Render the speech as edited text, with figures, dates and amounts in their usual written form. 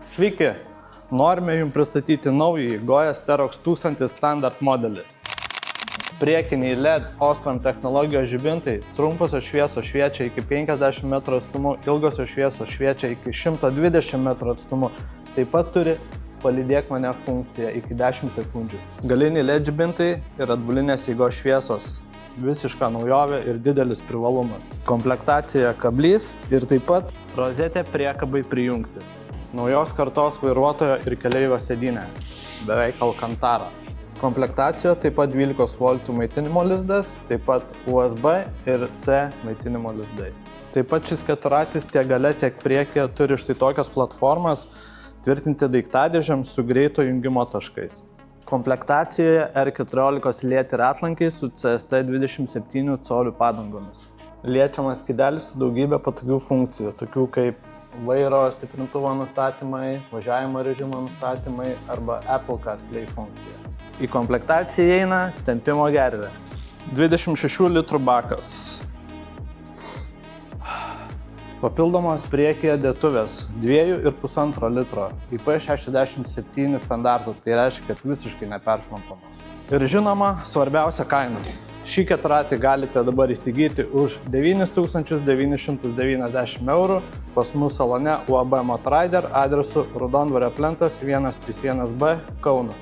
Sveiki! Norime Jums pristatyti naująjį Goja Sterox 1000 standard modelį. Priekiniai LED Osram technologijos žibintai, trumposios šviesos šviečia iki 50 m atstumu, ilgosios šviesos šviečia iki 120 m atstumu. Taip pat turi palydėk mane funkciją iki 10 sekundžių. Galiniai LED žibintai ir atbulinės eigos šviesos. Visiška naujovė ir didelis privalumas. Komplektacija kablys ir taip pat rozetė priekabai prijungti. Naujos kartos vairuotojo ir keleivio sėdynė, beveik Alcantara. Komplektacijoje taip pat 12 V maitinimo lizdas, taip pat USB ir C maitinimo lizdai. Taip pat šis keturatis tiek gale, tiek priekyje turi štai tokias platformas tvirtinti daiktadėžėms su greito jungimo taškais. Komplektacijoje R14 lieti ratlankiai su CST 27 colių padangomis. Liečiamas skydelis su daugybė patogių funkcijų, tokių kaip vairo stiprintuvo nustatymai, važiavimo režimo nustatymai arba Apple CarPlay funkcija. Į komplektaciją įeina tempimo gervė. 26 litrų bakas. Papildomos priekyje dėtuvės 2,5 litro IP67 standartų, tai reiškia, kad visiškai neperšlampamos. Ir žinoma, svarbiausia kaina. Šį keturatį galite dabar įsigyti už 9990 € pas mus salone UAB Motorrider adresu Raudondvario plentas 131B Kaunas.